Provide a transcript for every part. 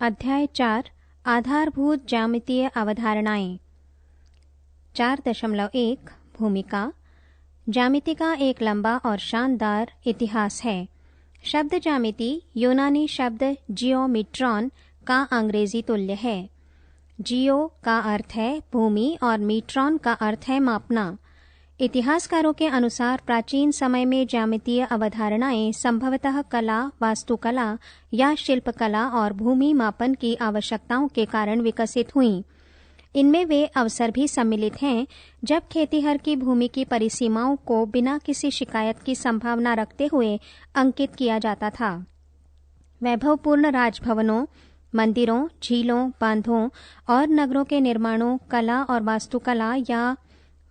अध्याय 4 आधारभूत ज्यामितीय अवधारणाएं। 4.1 भूमिका। ज्यामिति का एक लंबा और शानदार इतिहास है। शब्द ज्यामिति यूनानी शब्द जियोमीट्रॉन का अंग्रेजी तुल्य है। जियो का अर्थ है भूमि और मीट्रॉन का अर्थ है मापना। इतिहासकारों के अनुसार प्राचीन समय में ज्यामितीय अवधारणाएं संभवतः कला, वास्तुकला या शिल्पकला और भूमि मापन की आवश्यकताओं के कारण विकसित हुईं। इनमें वे अवसर भी सम्मिलित हैं जब खेतिहर की भूमि की परिसीमाओं को बिना किसी शिकायत की संभावना रखते हुए अंकित किया जाता था। वैभवपूर्ण राजभवनों, मंदिरों, झीलों, बांधों और नगरों के निर्माणों, कला और वास्तुकला या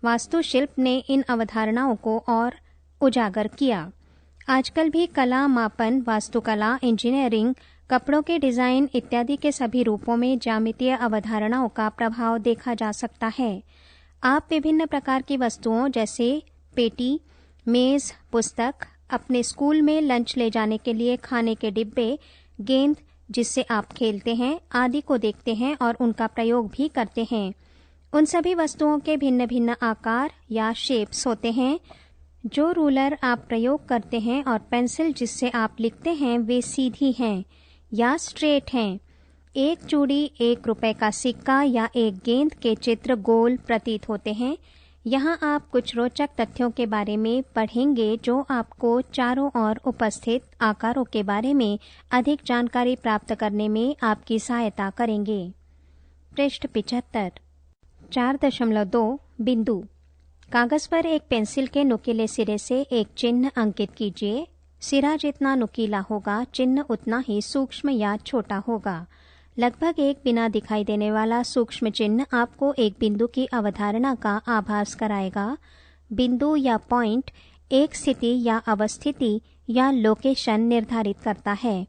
वास्तुशिल्प ने इन अवधारणाओं को और उजागर किया। आजकल भी कला, मापन, वास्तुकला, इंजीनियरिंग, कपड़ों के डिजाइन इत्यादि के सभी रूपों में ज्यामितीय अवधारणाओं का प्रभाव देखा जा सकता है। आप विभिन्न प्रकार की वस्तुओं जैसे पेटी, मेज, पुस्तक, अपने स्कूल में लंच ले जाने के लिए खाने के डिब्बे, गेंद जिससे आप खेलते हैं आदि को देखते हैं और उनका प्रयोग भी करते हैं। उन सभी वस्तुओं के भिन्न भिन्न आकार या शेप्स होते हैं। जो रूलर आप प्रयोग करते हैं और पेंसिल जिससे आप लिखते हैं वे सीधी हैं या स्ट्रेट हैं। एक चूड़ी, 1 रुपए का सिक्का या एक गेंद के चित्र गोल प्रतीत होते हैं। यहाँ आप कुछ रोचक तथ्यों के बारे में पढ़ेंगे जो आपको चारों ओर उपस्थित आकारों के बारे में अधिक जानकारी प्राप्त करने में आपकी सहायता करेंगे। पृष्ठ 75। 4.2 बिंदु। कागज पर एक पेंसिल के नुकीले सिरे से एक चिन्ह अंकित कीजिए। सिरा जितना नुकीला होगा, चिन्ह उतना ही सूक्ष्म या छोटा होगा। लगभग एक बिना दिखाई देने वाला सूक्ष्म चिन्ह आपको एक बिंदु की अवधारणा का आभास कराएगा। बिंदु या पॉइंट एक स्थिति या अवस्थिति या लोकेशन निर्धारित करता है।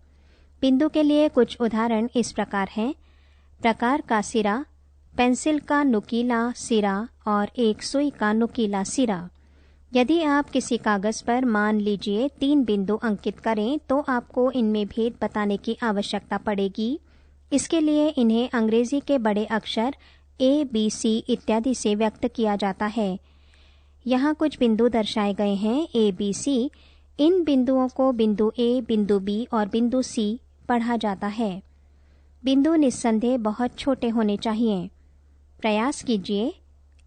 बिंदु के लिए कुछ उदाहरण इस प्रकार हैं। प्रकार का सिरा, पेंसिल का नुकीला सिरा और एक सुई का नुकीला सिरा। यदि आप किसी कागज पर मान लीजिए 3 बिंदु अंकित करें तो आपको इनमें भेद बताने की आवश्यकता पड़ेगी। इसके लिए इन्हें अंग्रेजी के बड़े अक्षर ABC इत्यादि से व्यक्त किया जाता है। यहाँ कुछ बिंदु दर्शाए गए हैं ABC। इन बिंदुओं को बिंदु A, बिंदु B और बिंदु C पढ़ा जाता है। बिंदु निस्संदेह बहुत छोटे होने चाहिए। प्रयास कीजिए।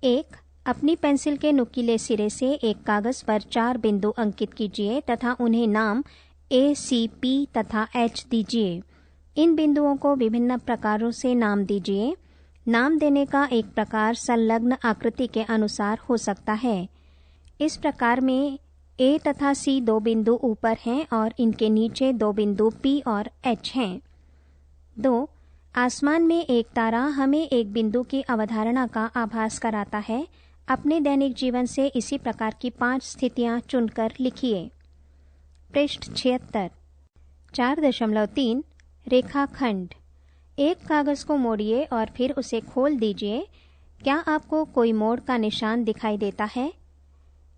1. अपनी पेंसिल के नुकीले सिरे से एक कागज पर 4 बिंदु अंकित कीजिए तथा उन्हें नाम A, C, P तथा H दीजिए। इन बिंदुओं को विभिन्न प्रकारों से नाम दीजिए। नाम देने का एक प्रकार संलग्न आकृति के अनुसार हो सकता है। इस प्रकार में A तथा C 2 बिंदु ऊपर हैं और इनके नीचे 2 बिंदु P और H हैं। 2. आसमान में एक तारा हमें एक बिंदु की अवधारणा का आभास कराता है। अपने दैनिक जीवन से इसी प्रकार की 5 स्थितियां चुनकर लिखिए। पृष्ठ 76। 4.3 रेखाखंड। एक कागज को मोड़िए और फिर उसे खोल दीजिए। क्या आपको कोई मोड़ का निशान दिखाई देता है?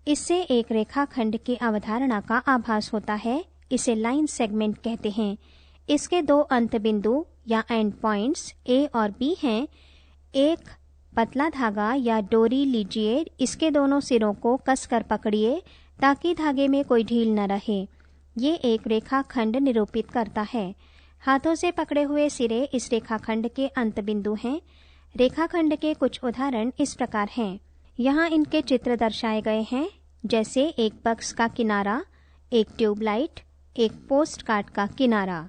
इससे एक रेखाखंड की अवधारणा का आभास होता है। इसे लाइन सेगमेंट कहते हैं। इसके 2 अंत बिंदु या एंड पॉइंट्स A और B हैं। एक पतला धागा या डोरी लीजिए। इसके दोनों सिरों को कसकर पकड़िए ताकि धागे में कोई ढील न रहे। ये एक रेखाखंड निरूपित करता है। हाथों से पकड़े हुए सिरे इस रेखाखंड के अंत बिंदु हैं। रेखाखंड के कुछ उदाहरण इस प्रकार हैं। यहाँ इनके चित्र दर्शाए गए हैं, जैसे एक बक्स का किनारा, एक ट्यूबलाइट, एक पोस्ट कार्ड का किनारा।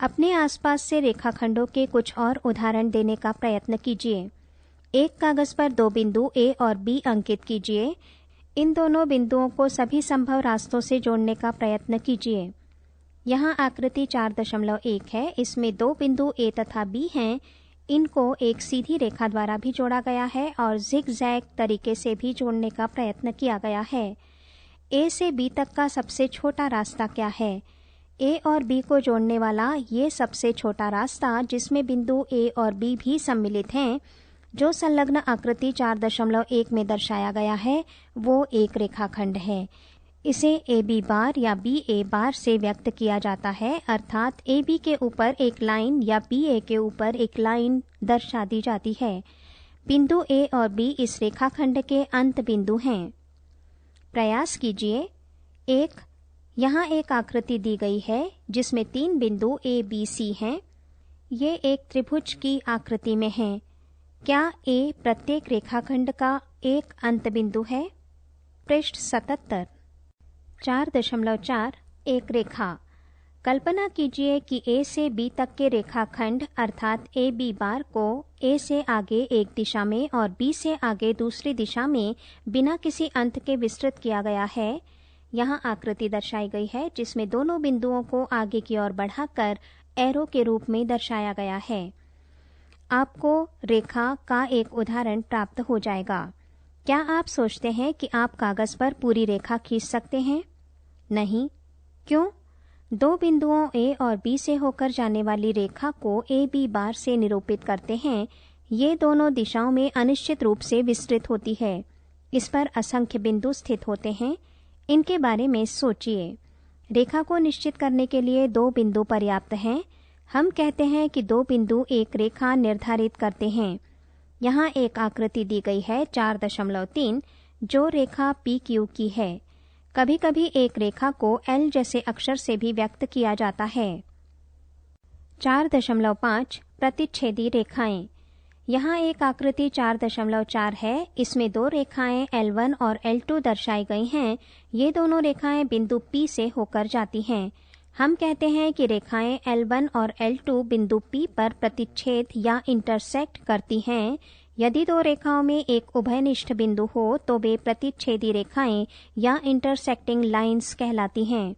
अपने आसपास से रेखाखंडों के कुछ और उदाहरण देने का प्रयत्न कीजिए। एक कागज पर 2 बिंदु A और B अंकित कीजिए। इन दोनों बिंदुओं को सभी संभव रास्तों से जोड़ने का प्रयत्न कीजिए। यहाँ आकृति 4.1 है। इसमें 2 बिंदु A तथा B हैं। इनको एक सीधी रेखा द्वारा भी जोड़ा गया है और जिग-जैग तरीके से भी जोड़ने का प्रयत्न किया गया है। A से B तक का सबसे छोटा रास्ता क्या है? A और B को जोड़ने वाला ये सबसे छोटा रास्ता, जिसमें बिंदु A और B भी सम्मिलित हैं, जो संलग्न आकृति 4.1 में दर्शाया गया है, वो एक रेखाखंड है। इसे ए बी बार या बी ए बार से व्यक्त किया जाता है, अर्थात ए बी के ऊपर एक लाइन या बी ए के ऊपर एक लाइन दर्शा दी जाती है। बिंदु ए और बी इस रेखाखंड के अंत बिंदु हैं। प्रयास कीजिए। यहाँ एक आकृति दी गई है जिसमें 3 बिंदु ए बी सी हैं। ये एक त्रिभुज की आकृति में है। क्या ए प्रत्येक रेखाखंड का एक अंत बिंदु है? पृष्ठ 77। 4.4 एक रेखा। कल्पना कीजिए कि ए से बी तक के रेखाखंड अर्थात ए बी बार को ए से आगे एक दिशा में और बी से आगे दूसरी दिशा में बिना किसी अंत के विस्तृत किया गया है। यहाँ आकृति दर्शाई गई है जिसमें दोनों बिंदुओं को आगे की ओर बढ़ाकर एरो के रूप में दर्शाया गया है। आपको रेखा का एक उदाहरण प्राप्त हो जाएगा। क्या आप सोचते हैं कि आप कागज पर पूरी रेखा खींच सकते हैं? नहीं। क्यों? 2 बिंदुओं ए और बी से होकर जाने वाली रेखा को ए बी बार से निरूपित करते हैं। ये दोनों दिशाओं में अनिश्चित रूप से विस्तृत होती है। इस पर असंख्य बिंदु स्थित होते हैं। इनके बारे में सोचिए। रेखा को निश्चित करने के लिए 2 बिंदु पर्याप्त हैं। हम कहते हैं कि 2 बिंदु एक रेखा निर्धारित करते हैं। यहाँ एक आकृति दी गई है 4.3 जो रेखा पी क्यू की है। कभी कभी एक रेखा को एल जैसे अक्षर से भी व्यक्त किया जाता है। 4.5 प्रतिच्छेदी रेखाएं। यहाँ एक आकृति 4.4 है। इसमें 2 रेखाएं L1 और L2 दर्शाई गई हैं। ये दोनों रेखाएं बिंदु P से होकर जाती हैं। हम कहते हैं कि रेखाएं L1 और L2 बिंदु P पर प्रतिच्छेद या इंटरसेक्ट करती हैं। यदि 2 रेखाओं में एक उभयनिष्ठ बिंदु हो तो वे प्रतिच्छेदी रेखाएं या इंटरसेक्टिंग लाइंस कहलाती हैं।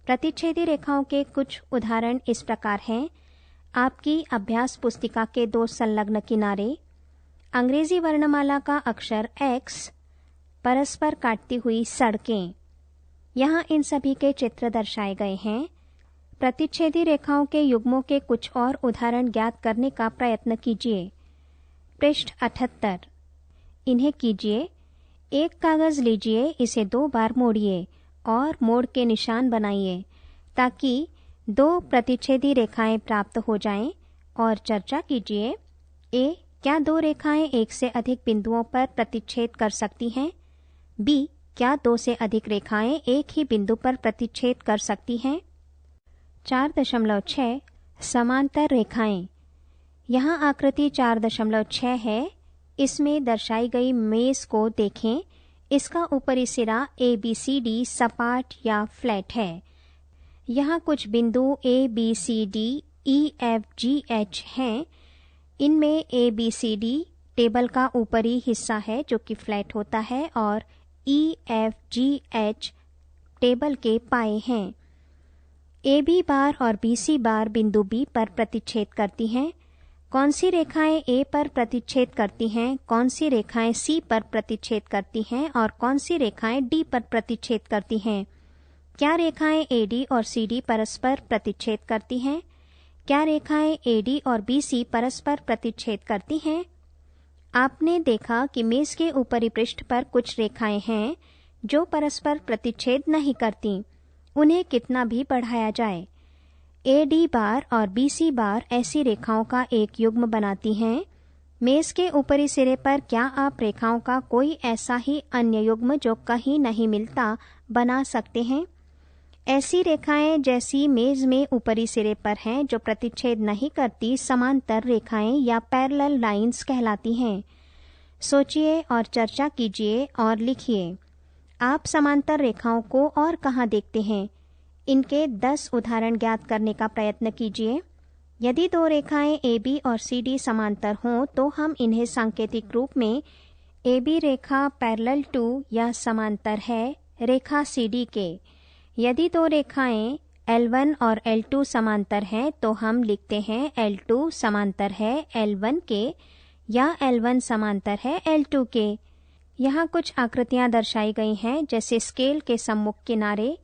प्रतिच्छेदी रेखाओं के कुछ उदाहरण इस प्रकार हैं। आपकी अभ्यास पुस्तिका के 2 संलग्न किनारे, अंग्रेजी वर्णमाला का अक्षर X, परस्पर काटती हुई सड़कें। यहाँ इन सभी के चित्र दर्शाए गए हैं। प्रतिच्छेदी रेखाओं के युग्मों के कुछ और उदाहरण ज्ञात करने का प्रयत्न कीजिए। पृष्ठ 78। इन्हें कीजिए। एक कागज लीजिए, इसे 2 बार मोड़िए और मोड़ के निशान बनाइए ताकि 2 प्रतिच्छेदी रेखाएं प्राप्त हो जाएं और चर्चा कीजिए। ए, क्या 2 रेखाएं एक से अधिक बिंदुओं पर प्रतिच्छेद कर सकती हैं? बी, क्या 2 से अधिक रेखाएं एक ही बिंदु पर प्रतिच्छेद कर सकती हैं? 4.6 समांतर रेखाएं। यहाँ आकृति 4.6 है। इसमें दर्शाई गई मेज को देखें। इसका ऊपरी सिरा ABCD सपाट या फ्लैट है। यहाँ कुछ बिंदु ABCDEFGH हैं। इनमें ABCD टेबल का ऊपरी हिस्सा है जो कि फ्लैट होता है और EFGH टेबल के पाए हैं। AB बार और BC बार बिंदु B पर प्रतिच्छेद करती हैं। कौन सी रेखाएं A पर प्रतिच्छेद करती हैं, कौन सी रेखाएं C पर प्रतिच्छेद करती हैं और कौन सी रेखाएं D पर प्रतिच्छेद करती हैं? क्या रेखाएं AD और CD परस्पर प्रतिच्छेद करती हैं? क्या रेखाएं AD और BC परस्पर प्रतिच्छेद करती हैं? आपने देखा कि मेज के ऊपरी पृष्ठ पर कुछ रेखाएं हैं जो परस्पर प्रतिच्छेद नहीं करती। उन्हें कितना भी बढ़ाया जाए। AD बार और BC बार ऐसी रेखाओं का एक युग्म बनाती हैं। मेज के ऊपरी सिरे पर क्या आप रेखाओं का कोई ऐसा ही अन्य युग्म जो कहीं नहीं मिलता बना सकते हैं? ऐसी रेखाएं जैसी मेज में ऊपरी सिरे पर हैं जो प्रतिच्छेद नहीं करती समांतर रेखाएं या पैरेलल लाइंस कहलाती हैं। सोचिए और चर्चा कीजिए और लिखिए। आप समांतर रेखाओं को और कहाँ देखते हैं? इनके 10 उदाहरण ज्ञात करने का प्रयत्न कीजिए। यदि 2 रेखाएं AB और CD समांतर हों तो हम इन्हें सांकेतिक रूप में AB रेखा पैरेलल टू या समांतर है रेखा CD के। यदि 2 रेखाएं L1 और L2 समांतर हैं तो हम लिखते हैं L2 समांतर है L1 के या L1 समांतर है L2 के। यहाँ कुछ आकृतियाँ दर्शाई गई हैं जैसे स्केल के सम्मुख किनारे,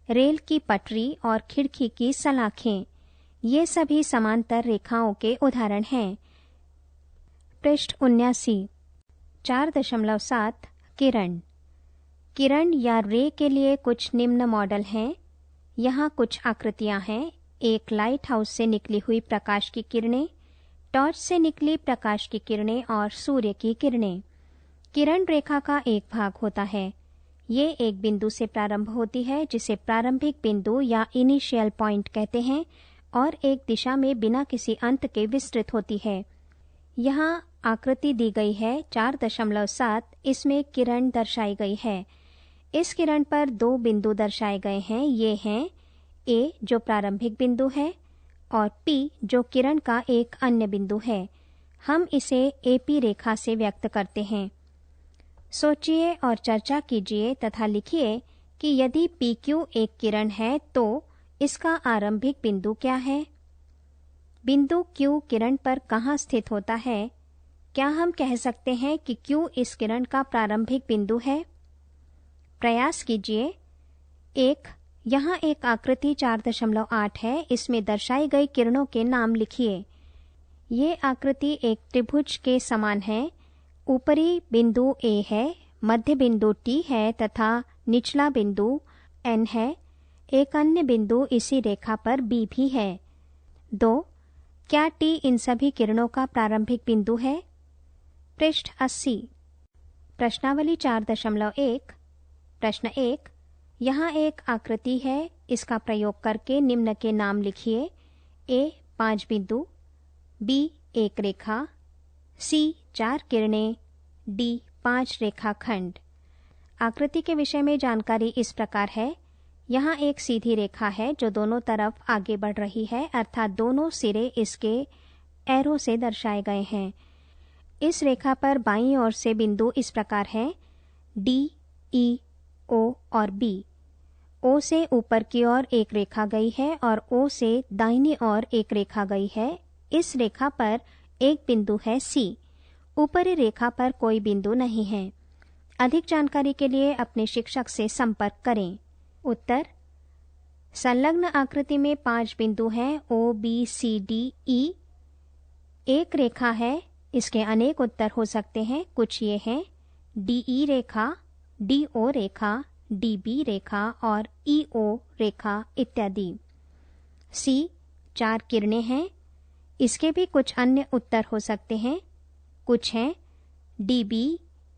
रेल की पटरी और खिड़की की सलाखें। ये सभी समांतर रेखाओं के उदाहरण हैं। पृष्ठ 79। 4.7 किरण। किरण या रे के लिए कुछ निम्न मॉडल हैं। यहाँ कुछ आकृतियाँ हैं। एक लाइट हाउस से निकली हुई प्रकाश की किरणें, टॉर्च से निकली प्रकाश की किरणें और सूर्य की किरणें। किरण रेखा का एक भाग होता है। ये एक बिंदु से प्रारंभ होती है जिसे प्रारंभिक बिंदु या इनिशियल पॉइंट कहते हैं और एक दिशा में बिना किसी अंत के विस्तृत होती है। यहाँ आकृति दी गई है 4.7, इसमें किरण दर्शाई गई है। इस किरण पर 2 बिंदु दर्शाए गए हैं। ये हैं ए जो प्रारंभिक बिंदु है और पी जो किरण का एक अन्य बिंदु है। हम इसे एपी रेखा से व्यक्त करते हैं। सोचिए और चर्चा कीजिए तथा लिखिए कि यदि PQ एक किरण है तो इसका आरंभिक बिंदु क्या है? बिंदु Q किरण पर कहाँ स्थित होता है? क्या हम कह सकते हैं कि Q इस किरण का प्रारंभिक बिंदु है? प्रयास कीजिए। यहाँ एक आकृति 4.8 है। इसमें दर्शाई गई किरणों के नाम लिखिए। ये आकृति एक त्रिभुज के समान है। ऊपरी बिंदु A है, मध्य बिंदु T है तथा निचला बिंदु N है। एक अन्य बिंदु इसी रेखा पर B भी है। 2. क्या T इन सभी किरणों का प्रारंभिक बिंदु है? पृष्ठ 80। प्रश्नावली 4.1। प्रश्न 1। यहाँ एक आकृति है। इसका प्रयोग करके निम्न के नाम लिखिए। A 5 बिंदु, B 1 रेखा, C 4 किरणें, D 5 रेखाखंड। आकृति के विषय में जानकारी इस प्रकार है। यहाँ एक सीधी रेखा है जो दोनों तरफ आगे बढ़ रही है, अर्थात दोनों सिरे इसके एरो से दर्शाए गए हैं। इस रेखा पर बाईं ओर से बिंदु इस प्रकार हैं: D, E, O और B। O से ऊपर की ओर एक रेखा गई है और O से दाहिनी ओर एक रेखा गई है। इस रेखा पर एक बिंदु है C। ऊपरी रेखा पर कोई बिंदु नहीं है। अधिक जानकारी के लिए अपने शिक्षक से संपर्क करें। उत्तर: संलग्न आकृति में 5 बिंदु हैं O, B, C, D, E। एक रेखा है। इसके अनेक उत्तर हो सकते हैं। कुछ ये हैं: DE Rekha, DO Rekha, DB रेखा और EO रेखा इत्यादि। C 4 किरणें हैं। इसके भी कुछ अन्य उत्तर हो सकते हैं। कुछ हैं DB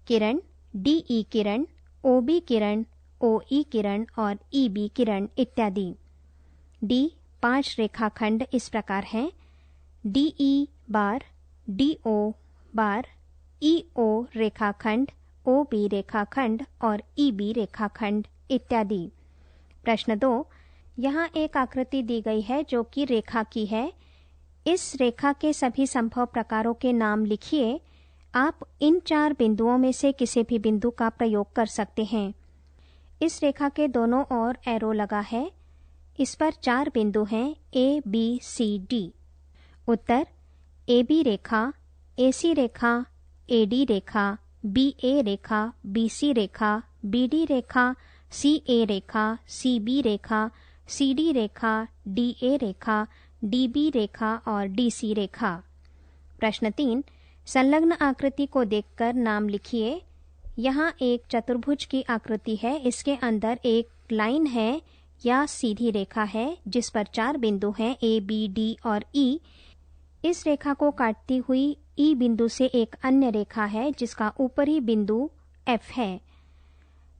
किरण, DE किरण, OB किरण, OE किरण और EB किरण इत्यादि। D 5 रेखाखंड इस प्रकार हैं: DE bar, DO bar, EO रेखाखंड, OB रेखाखंड और EB रेखाखंड इत्यादि। प्रश्न 2। यहाँ एक आकृति दी गई है जो कि रेखा की है। इस रेखा के सभी संभव प्रकारों के नाम लिखिए। आप इन 4 बिंदुओं में से किसी भी बिंदु का प्रयोग कर सकते हैं। इस रेखा के दोनों ओर एरो लगा है। इस पर 4 बिंदु हैं A, B, C, D। Uttar: AB Rekha, AC Rekha, AD Rekha, BA Rekha, BC Rekha, BD Rekha, CA Rekha, CB Rekha, CD Rekha, DA Rekha, DB रेखा और DC रेखा। प्रश्न 3। संलग्न आकृति को देखकर नाम लिखिए। यहाँ एक चतुर्भुज की आकृति है। इसके अंदर एक लाइन है या सीधी रेखा है जिस पर 4 बिंदु हैं A, B, D और E। इस रेखा को काटती हुई E बिंदु से एक अन्य रेखा है जिसका ऊपरी बिंदु F है।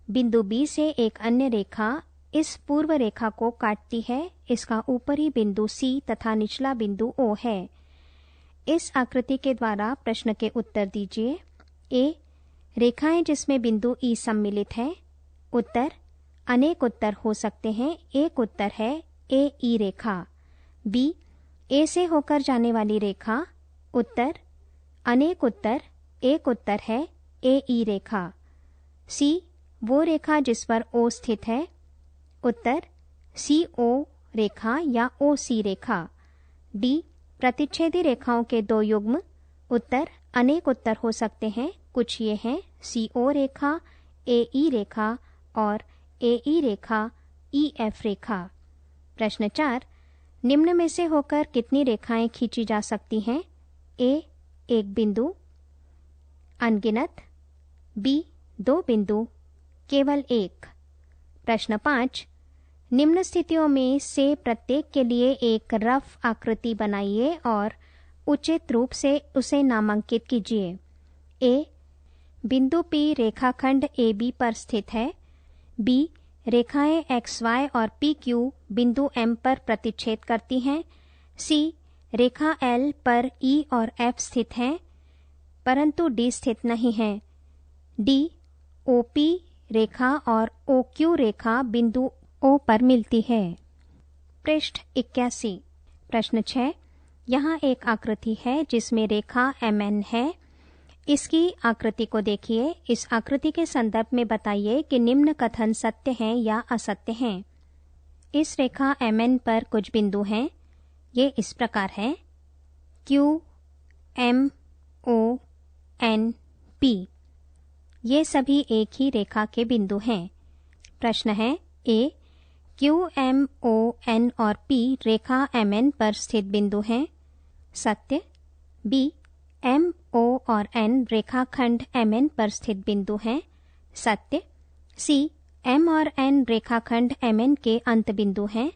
बिंदु B से एक अन्य रेखा इस पूर्व रेखा को काटती है। इसका ऊपरी बिंदु C तथा निचला बिंदु O है। इस आकृति के द्वारा प्रश्न के उत्तर दीजिए। A रेखाएं जिसमें बिंदु E सम्मिलित है। उत्तर: अनेक उत्तर हो सकते हैं। एक उत्तर है AE रेखा। B A से होकर जाने वाली रेखा। उत्तर: अनेक उत्तर। एक उत्तर है AE रेखा। C वो रेखा जिस पर O स्थित है। उत्तर: CO रेखा या OC रेखा। D प्रतिच्छेदी रेखाओं के 2 युग्म। उत्तर: अनेक उत्तर हो सकते हैं। कुछ ये हैं CO रेखा, AE रेखा और AE रेखा, EF रेखा। प्रश्न 4। निम्न में से होकर कितनी रेखाएं खींची जा सकती हैं? A 1 बिंदु, अनगिनत। B 2 बिंदु, केवल एक। प्रश्न 5, निम्न स्थितियों में से प्रत्येक के लिए एक रफ आकृति बनाइए और उचित रूप से उसे नामांकित कीजिए। ए, बिंदु P रेखाखंड AB पर स्थित है। B, रेखाएं XY और PQ बिंदु M पर प्रतिच्छेद करती हैं। C, रेखा L पर E और F स्थित हैं परंतु D स्थित नहीं है। D, OP रेखा और OQ रेखा बिंदु O पर मिलती है। पृष्ठ 81। प्रश्न 6, यहाँ एक आकृति है जिसमें रेखा MN है। इसकी आकृति को देखिए। इस आकृति के संदर्भ में बताइए कि निम्न कथन सत्य हैं या असत्य हैं। इस रेखा MN पर कुछ बिंदु हैं। ये इस प्रकार हैं: Q, M, O, N, P। ये सभी एक ही रेखा के बिंदु हैं। प्रश्न है: A, Q, M, O, N और P रेखा MN पर स्थित बिंदु हैं। सत्य। B, M, O और N रेखाखंड MN पर स्थित बिंदु हैं। सत्य। C, M और N रेखाखंड MN के अंत बिंदु हैं।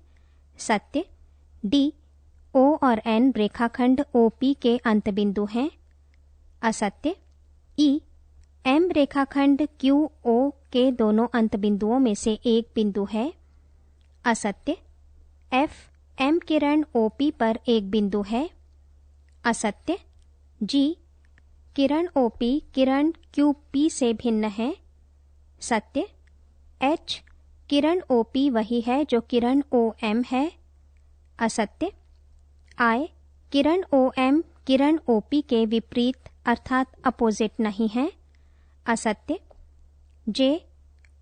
सत्य। D, O और N रेखाखंड OP के अंत बिंदु हैं। असत्य। E, M रेखाखंड QO के दोनों अंत बिंदुओं में से एक बिंदु है। असत्य। F, M किरण OP पर एक बिंदु है। असत्य। G, किरण OP किरण QP से भिन्न है। सत्य। H, किरण OP वही है जो किरण OM है। असत्य। I, Kiran OM Kiran OP के विपरीत अर्थात अपोजिट नहीं है। असत्य। J,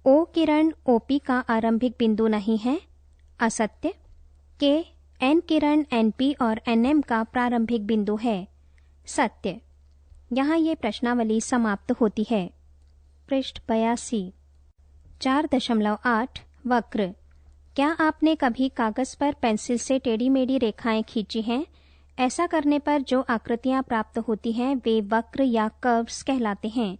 O किरण OP का आरंभिक बिंदु नहीं है। असत्य। K, N किरण NP और NM का प्रारंभिक बिंदु है। सत्य। यहाँ ये प्रश्नावली समाप्त होती है। पृष्ठ 82। 4.8 वक्र। क्या आपने कभी कागज पर पेंसिल से टेढ़ी मेढ़ी रेखाएं खींची हैं? ऐसा करने पर जो आकृतियां प्राप्त होती हैं वे वक्र या कर्व्स कहलाते हैं।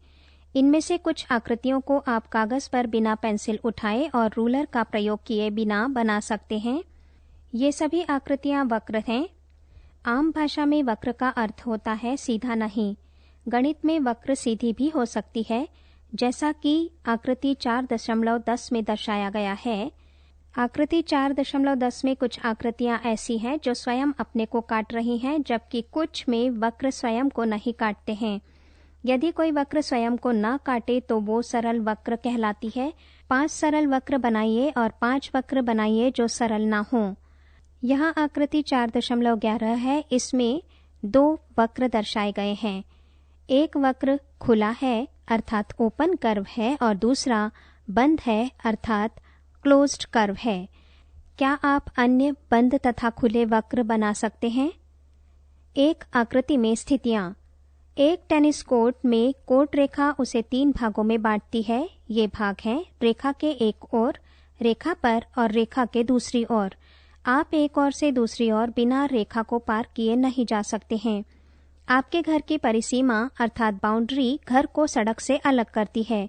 इनमें से कुछ आकृतियों को आप कागज पर बिना पेंसिल उठाए और रूलर का प्रयोग किए बिना बना सकते हैं। ये सभी आकृतियां वक्र हैं। आम भाषा में वक्र का अर्थ होता है सीधा नहीं। गणित में वक्र सीधी भी हो सकती है, जैसा कि आकृति 4.10 में दर्शाया गया है। आकृति 4.10 में कुछ आकृतियां ऐसी हैं जो स्वयं अपने को काट रही हैं, जबकि कुछ में वक्र स्वयं को नहीं काटते हैं। यदि कोई वक्र स्वयं को न काटे तो वो सरल वक्र कहलाती है। 5 सरल वक्र बनाइए और 5 वक्र बनाइए जो सरल ना हो। यहाँ आकृति 4.11 है। इसमें 2 वक्र दर्शाए गए हैं। एक वक्र खुला है अर्थात ओपन कर्व है और दूसरा बंद है अर्थात क्लोज्ड कर्व है। क्या आप अन्य बंद तथा खुले वक्र बना सकते हैं? एक आकृति में स्थितियां। एक टेनिस कोर्ट में कोर्ट रेखा उसे 3 भागों में बांटती है। ये भाग हैं रेखा के एक ओर, रेखा पर और रेखा के दूसरी ओर। आप एक ओर से दूसरी ओर बिना रेखा को पार किए नहीं जा सकते हैं। आपके घर की परिसीमा अर्थात बाउंड्री घर को सड़क से अलग करती है।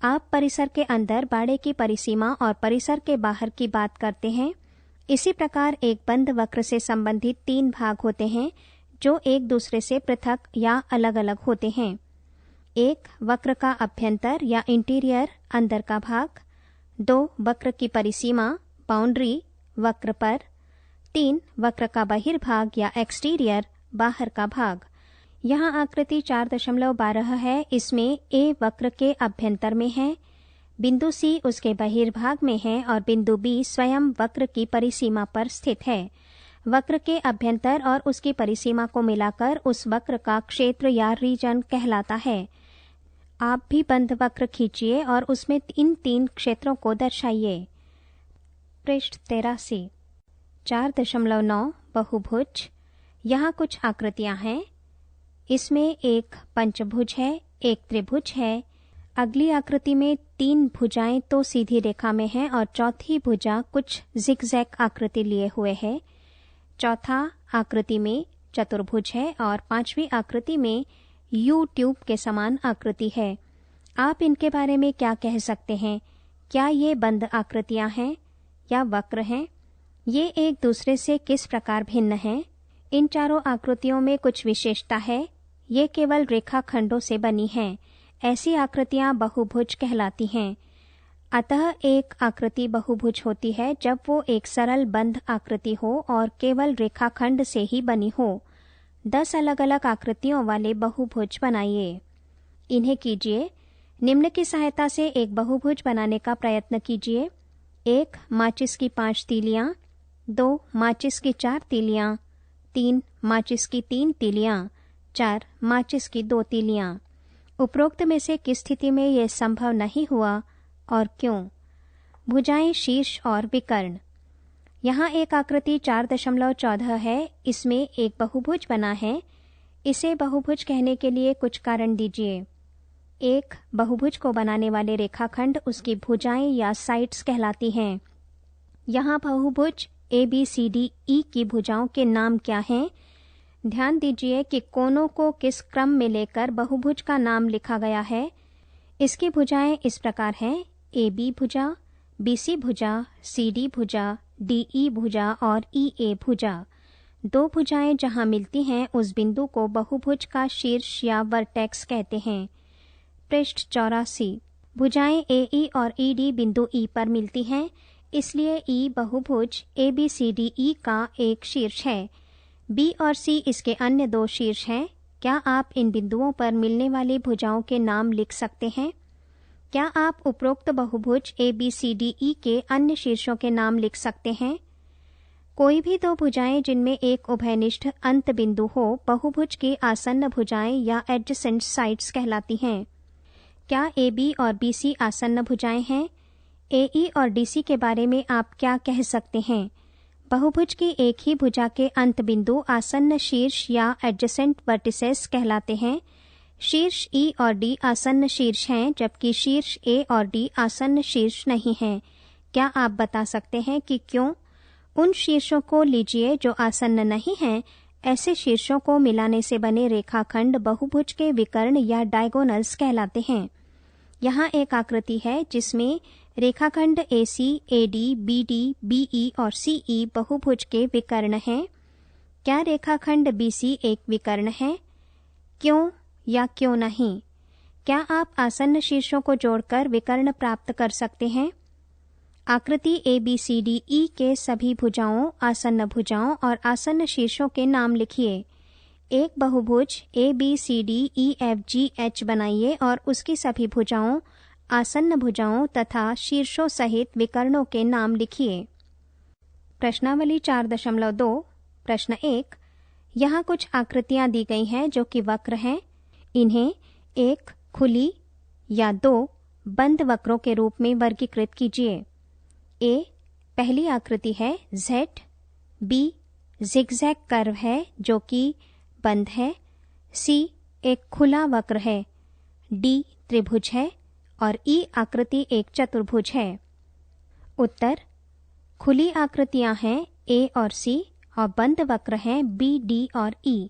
आप परिसर के अंदर बाड़े की परिसीमा और परिसर के बाहर की बात करते हैं। इसी प्रकार एक बंद वक्र से संबंधित 3 भाग होते हैं जो एक दूसरे से पृथक या अलग अलग होते हैं। एक वक्र का अभ्यंतर या इंटीरियर अंदर का भाग। 2 वक्र की परिसीमा बाउंड्री वक्र पर। 3 वक्र का बहिर्भाग या एक्सटीरियर बाहर का भाग। यहाँ आकृति 4.12 है। इसमें A वक्र के अभ्यंतर में है, बिंदु C उसके बहिर्भाग में है और बिंदु B स्वयं वक्र की परिसीमा पर स्थित है। वक्र के अभ्यंतर और उसकी परिसीमा को मिलाकर उस वक्र का क्षेत्र या रीजन कहलाता है। आप भी बंद वक्र खींचिए और उसमें इन 3 क्षेत्रों को दर्शाइए। पृष्ठ 83। 4.9 बहुभुज। यहाँ कुछ आकृतियां हैं। इसमें एक पंचभुज है, एक त्रिभुज है। अगली आकृति में 3 भुजाएं तो सीधी रेखा में हैं और चौथी भुजा कुछ जिगजैग आकृति लिए हुए है। चौथा आकृति में चतुर्भुज है और 5वीं आकृति में यू ट्यूब के समान आकृति है। आप इनके बारे में क्या कह सकते हैं? क्या ये बंद आकृतियां हैं या वक्र हैं? ये एक दूसरे से किस प्रकार भिन्न हैं? इन चारों आकृतियों में कुछ विशेषता है। ये केवल रेखाखंडों से बनी हैं। ऐसी आकृतियां बहुभुज कहलाती हैं। अतः एक आकृति बहुभुज होती है जब वो एक सरल बंद आकृति हो और केवल रेखाखंड से ही बनी हो। 10 अलग अलग आकृतियों वाले बहुभुज बनाइए। इन्हें कीजिए। निम्न की सहायता से एक बहुभुज बनाने का प्रयत्न कीजिए। 1 माचिस की 5 तीलियां, 2 माचिस की 4 तीलियां, 3 माचिस की 3 तीलियां, 4 माचिस की 2 तीलियां। उपरोक्त में से किस स्थिति में यह संभव नहीं हुआ और क्यों? भुजाएं, शीर्ष और विकर्ण। यहाँ एक आकृति 4.14 है। इसमें एक बहुभुज बना है। इसे बहुभुज कहने के लिए कुछ कारण दीजिए। एक बहुभुज को बनाने वाले रेखाखंड उसकी भुजाएं या साइड्स कहलाती हैं। यहाँ बहुभुज ABCDE की भुजाओं के नाम क्या हैं? ध्यान दीजिए कि कोनों को किस क्रम में लेकर बहुभुज का नाम लिखा गया है। इसकी भुजाएं इस प्रकार हैं: AB भुजा, BC भुजा, CD भुजा, DE भुजा और EA भुजा। 2 भुजाएं जहां मिलती हैं उस बिंदु को बहुभुज का शीर्ष या वर्टेक्स कहते हैं। पृष्ठ 84। भुजाएं AE और ED बिंदु E पर मिलती हैं, इसलिए E बहुभुज ABCDE का एक शीर्ष है। B और C इसके अन्य 2 शीर्ष हैं। क्या आप इन बिंदुओं पर मिलने वाली भुजाओं के नाम लिख सकते हैं? क्या आप उपरोक्त बहुभुज ABCDE के अन्य शीर्षों के नाम लिख सकते हैं? कोई भी 2 भुजाएं जिनमें एक उभयनिष्ठ अंत बिंदु हो बहुभुज की आसन्न भुजाएं या एडजेसेंट साइड्स कहलाती हैं। क्या AB और BC आसन्न भुजाएं हैं? AE और DC के बारे में आप क्या कह सकते हैं? बहुभुज की एक ही भुजा के अंत बिंदु आसन्न शीर्ष या एडजेसेंट वर्टिसेस कहलाते हैं। शीर्ष E और D आसन्न शीर्ष हैं, जबकि शीर्ष A और D आसन्न शीर्ष नहीं हैं। क्या आप बता सकते हैं कि क्यों? उन शीर्षों को लीजिए जो आसन्न नहीं हैं। ऐसे शीर्षों को मिलाने से बने रेखाखंड बहुभुज के विकर्ण या डायगोनल्स कहलाते हैं। यहाँ एक आकृति है जिसमें रेखाखंड AC, AD, BD, BE और CE बहुभुज के विकर्ण हैं। क्या रेखाखंड BC एक विकर्ण है? क्यों या क्यों नहीं? क्या आप आसन्न शीर्षों को जोड़कर विकर्ण प्राप्त कर सकते हैं? आकृति ABCDE के सभी भुजाओं, आसन्न भुजाओं और आसन्न शीर्षों के नाम लिखिए। एक बहुभुज ABCDEFGH बनाइए और उसकी सभी भुजाओं, आसन्न भुजाओं तथा शीर्षों सहित विकर्णों के नाम लिखिए। प्रश्नावली 4.2। प्रश्न 1। यहाँ कुछ आकृतियां दी गई हैं जो कि वक्र हैं। इन्हें 1 खुली या 2 बंद वक्रों के रूप में वर्गीकृत कीजिए। A पहली आकृति है Z, B जिगजैग कर्व है जो कि बंद है, C एक खुला वक्र है, D त्रिभुज है और E आकृति एक चतुर्भुज है। उत्तर: खुली आकृतियां हैं A और C और बंद वक्र हैं B, D और E।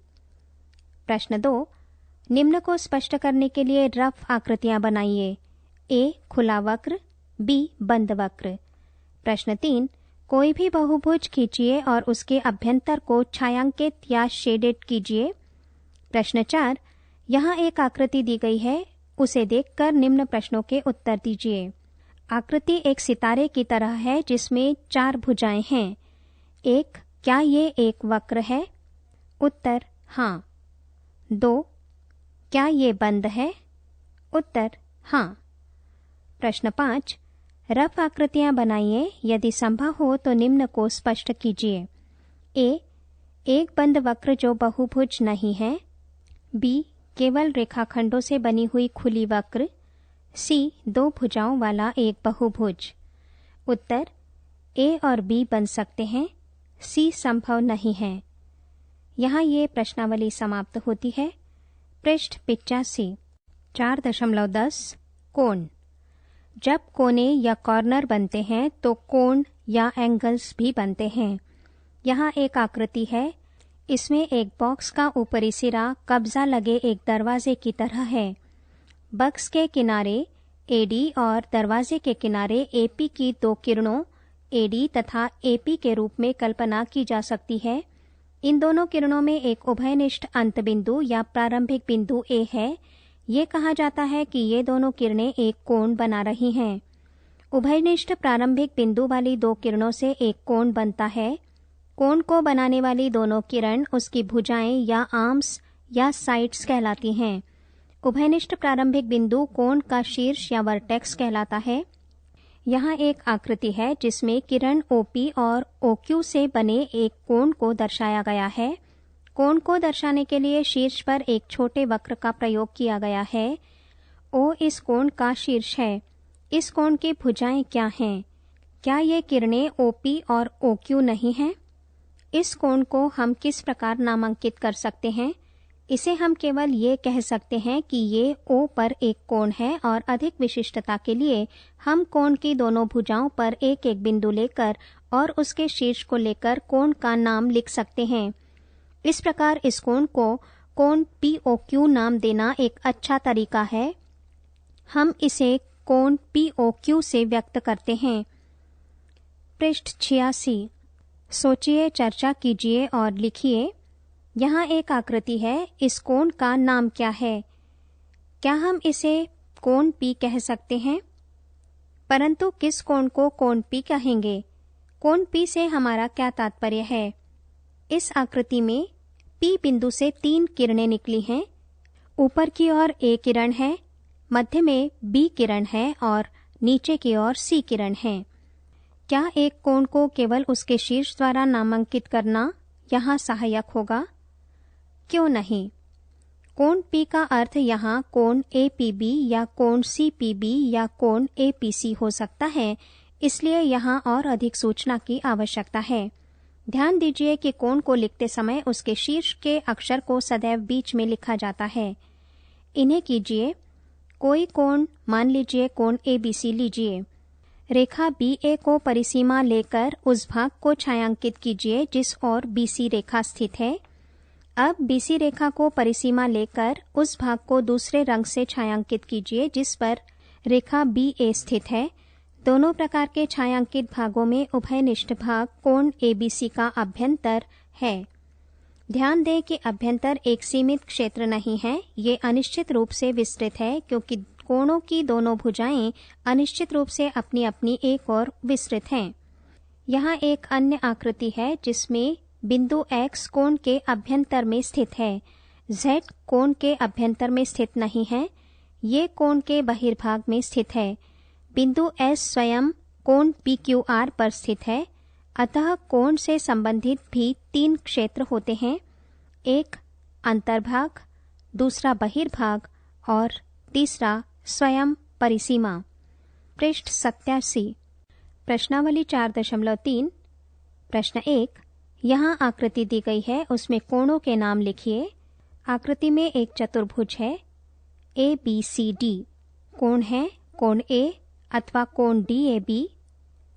प्रश्न 2। निम्न को स्पष्ट करने के लिए रफ आकृतियां बनाइए। A खुला वक्र, B बंद वक्र। प्रश्न 3। कोई भी बहुभुज खींचिए और उसके अभ्यंतर को छायांकित या शेडेड कीजिए। प्रश्न 4। यहाँ एक आकृति दी गई है, उसे देखकर निम्न प्रश्नों के उत्तर दीजिए। आकृति एक सितारे की तरह है जिसमें 4 भुजाएं हैं। 1 क्या ये एक वक्र है? उत्तर: हाँ। 2 क्या ये बंद है? उत्तर: हाँ। प्रश्न 5। रफ आकृतियां बनाइए, यदि संभव हो तो निम्न को स्पष्ट कीजिए। A एक बंद वक्र जो बहुभुज नहीं है, B केवल रेखाखंडों से बनी हुई खुली वक्र, C 2 भुजाओं वाला एक बहुभुज। उत्तर: A और B बन सकते हैं, C संभव नहीं है। यहाँ ये प्रश्नावली समाप्त होती है। पृष्ठ 85। 4.10 कोण। जब कोने या कॉर्नर बनते हैं तो कोण या एंगल्स भी बनते हैं। यहाँ एक आकृति है, इसमें एक बॉक्स का ऊपरी सिरा कब्जा लगे एक दरवाजे की तरह है। बक्स के किनारे AD और दरवाजे के किनारे AP की दो किरणों AD तथा AP के रूप में कल्पना की जा सकती है। इन दोनों किरणों में एक उभयनिष्ठ अंत बिंदु या प्रारंभिक बिंदु A है। ये कहा जाता है कि ये दोनों किरणें एक कोण बना रही हैं। उभयनिष्ठ प्रारंभिक बिंदु वाली दो किरणों से एक कोण बनता है। कोण को बनाने वाली दोनों किरण उसकी भुजाएं या आर्म्स या साइड्स कहलाती हैं। उभयनिष्ठ प्रारंभिक बिंदु कोण का शीर्ष या वर्टेक्स कहलाता है। यहाँ एक आकृति है जिसमें किरण OP और OQ से बने एक कोण को दर्शाया गया है। कोण को दर्शाने के लिए शीर्ष पर एक छोटे वक्र का प्रयोग किया गया है। O इस कोण का शीर्ष है। इस कोण की भुजाएं क्या हैं? क्या ये किरणें OP और OQ नहीं हैं? इस कोण को हम किस प्रकार नामांकित कर सकते हैं? इसे हम केवल ये कह सकते हैं कि ये O पर एक कोण है और अधिक विशिष्टता के लिए हम कोण की दोनों भुजाओं पर एक एक बिंदु लेकर और उसके शीर्ष को लेकर कोण का नाम लिख सकते हैं। इस प्रकार इस कोण को कोण POQ नाम देना एक अच्छा तरीका है। हम इसे कोण POQ से व्यक्त करते हैं। पृष्ठ 86। सोचिए, चर्चा कीजिए और लिखिए। यहाँ एक आकृति है। इस कोण का नाम क्या है? क्या हम इसे कोण P कह सकते हैं? परंतु किस कोण को कोण P कहेंगे? कोण P से हमारा क्या तात्पर्य है? इस आकृति में P बिंदु से 3 किरणें निकली हैं। ऊपर की ओर A किरण है, मध्य में B किरण है और नीचे की ओर C किरण है। क्या एक कोण को केवल उसके शीर्ष द्वारा नामांकित करना यहाँ सहायक होगा? क्यों नहीं? कोण P का अर्थ यहाँ कोण APB या कोण CPB या कोण APC हो सकता है, इसलिए यहाँ और अधिक सूचना की आवश्यकता है। ध्यान दीजिए कि कोण को लिखते समय उसके शीर्ष के अक्षर को सदैव बीच में लिखा जाता है। इन्हें कीजिए। कोई कोण, मान लीजिए कोण ABC लीजिए। रेखा BA को परिसीमा लेकर उस भाग को छायांकित कीजिए जिस ओर BC रेखा स्थित है। अब BC रेखा को परिसीमा लेकर उस भाग को दूसरे रंग से छायांकित कीजिए जिस पर रेखा BA स्थित है। दोनों प्रकार के छायांकित भागों में उभयनिष्ठ भाग कोण ABC का अभ्यंतर है। ध्यान दें कि अभ्यंतर एक सीमित क्षेत्र नहीं है, ये अनिश्चित रूप से विस्तृत है क्योंकि कोणों की दोनों भुजाएं अनिश्चित रूप से अपनी अपनी एक ओर विस्तृत हैं। यहाँ एक अन्य आकृति है जिसमें बिंदु X कोण के अभ्यंतर में स्थित है। Z कोण के अभ्यंतर में स्थित नहीं है, ये कोण के बहिर्भाग में स्थित है। बिंदु S स्वयं कोण PQR पर स्थित है। अतः कोण से संबंधित भी 3 क्षेत्र होते हैं, एक अंतर्भाग, दूसरा बहिर्भाग और तीसरा स्वयं परिसीमा। पृष्ठ 87। प्रश्नावली 4.3। प्रश्न 1। यहाँ आकृति दी गई है, उसमें कोणों के नाम लिखिए। आकृति में एक चतुर्भुज है ABCD। कोण है कोण A अथवा कोण DAB,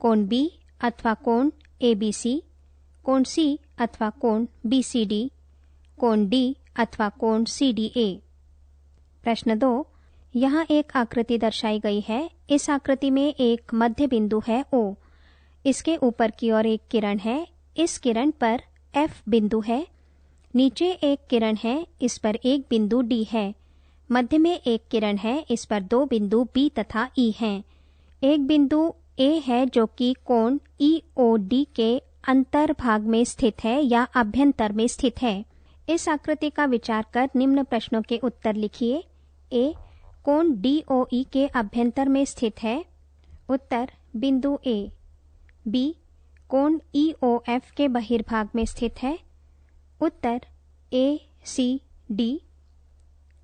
कोण B अथवा कोण ABC, कोण C अथवा कोण BCD, कोण D अथवा कोण CDA। प्रश्न 2। यहाँ एक आकृति दर्शाई गई है। इस आकृति में एक मध्य बिंदु है O। इसके ऊपर की ओर एक किरण है। इस किरण पर F बिंदु है। नीचे एक किरण है, इस पर एक बिंदु D है। मध्य में एक किरण है, इस पर 2 बिंदु B तथा E हैं। एक बिंदु A है जो कि कोण EOD के अंतर्भाग में स्थित है या अभ्यंतर में स्थित है। इस आकृति का विचार कर निम्न प्रश्नों के उत्तर लिखिए। A कोण DOE के अभ्यंतर में स्थित है। उत्तर बिंदु A। B कोण EOF के बहिर्भाग में स्थित है। उत्तर ACD।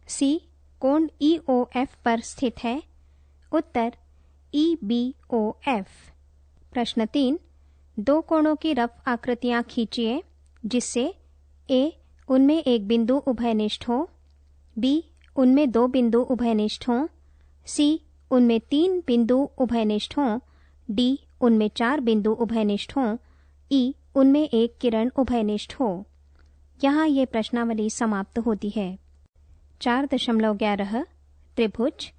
C कोण EOF पर स्थित है। उत्तर EBOF। प्रश्न 3। 2 कोणों की रफ आकृतियां खींचिए जिससे A उनमें एक बिंदु उभयनिष्ठ हो, B उनमें 2 बिंदु उभयनिष्ठ हों, C उनमें 3 बिंदु उभयनिष्ठ हों, D उनमें 4 बिंदु उभयनिष्ठ हों, E उनमें एक किरण उभयनिष्ठ हो। यहाँ ये प्रश्नावली समाप्त होती है। 4.11 त्रिभुज।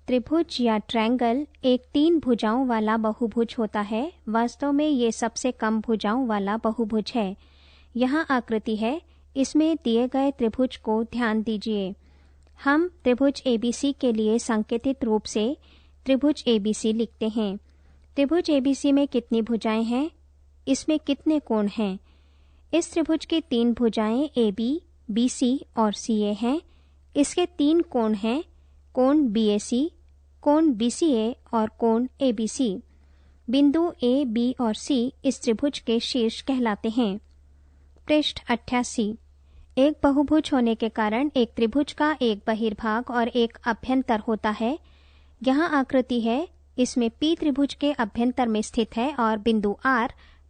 त्रिभुज या ट्रायंगल एक 3 भुजाओं वाला बहुभुज होता है। वास्तव में ये सबसे कम भुजाओं वाला बहुभुज है। यहाँ आकृति है, इसमें दिए गए त्रिभुज को ध्यान दीजिए। हम त्रिभुज ABC के लिए संकेतित रूप से त्रिभुज ABC लिखते हैं। त्रिभुज ABC में कितनी भुजाएं हैं? इसमें कितने कोण हैं? इस त्रिभुज की 3 भुजाएं AB, BC और CA हैं। इसके 3 कोण हैं, कोण BAC, कोण BCA और कोण ABC। बिंदु A, B और C इस त्रिभुज के शीर्ष कहलाते हैं। पृष्ठ 88। एक बहुभुज होने के कारण एक त्रिभुज का एक बहिर्भाग और एक अभ्यंतर होता है। यहाँ आकृति है, इसमें P त्रिभुज के अभ्यंतर में स्थित है और बिंदु R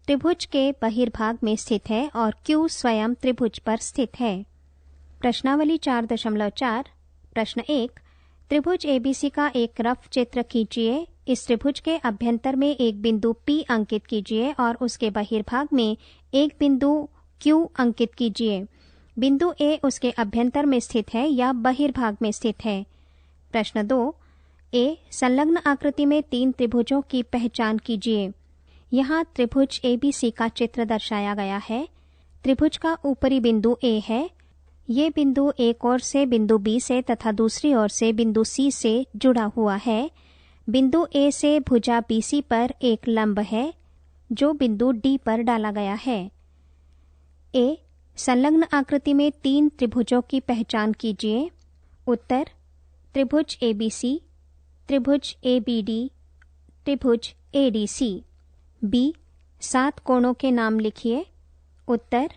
त्रिभुज के बहिर्भाग में स्थित है और Q स्वयं त्रिभुज पर स्थित है। प्रश्नावली 4.4। प्रश्न 1। त्रिभुज ABC का एक रफ चित्र खींचिए। इस त्रिभुज के अभ्यंतर में एक बिंदु P अंकित कीजिए और उसके बहिर्भाग में एक बिंदु Q अंकित कीजिए। बिंदु A उसके अभ्यंतर में स्थित है या बहिर्भाग में स्थित है? प्रश्न 2। A संलग्न आकृति में 3 त्रिभुजों की पहचान कीजिए। यहाँ त्रिभुज ABC का चित्र दर्शाया गया है। त्रिभुज का ऊपरी बिंदु A है। ये बिंदु एक ओर से बिंदु B से तथा दूसरी ओर से बिंदु C से जुड़ा हुआ है। बिंदु A से भुजा BC पर एक लंब है जो बिंदु D पर डाला गया है। A संलग्न आकृति में 3 त्रिभुजों की पहचान कीजिए। उत्तर त्रिभुज ABC, त्रिभुज ABD, त्रिभुज ADC। B 7 कोणों के नाम लिखिए। उत्तर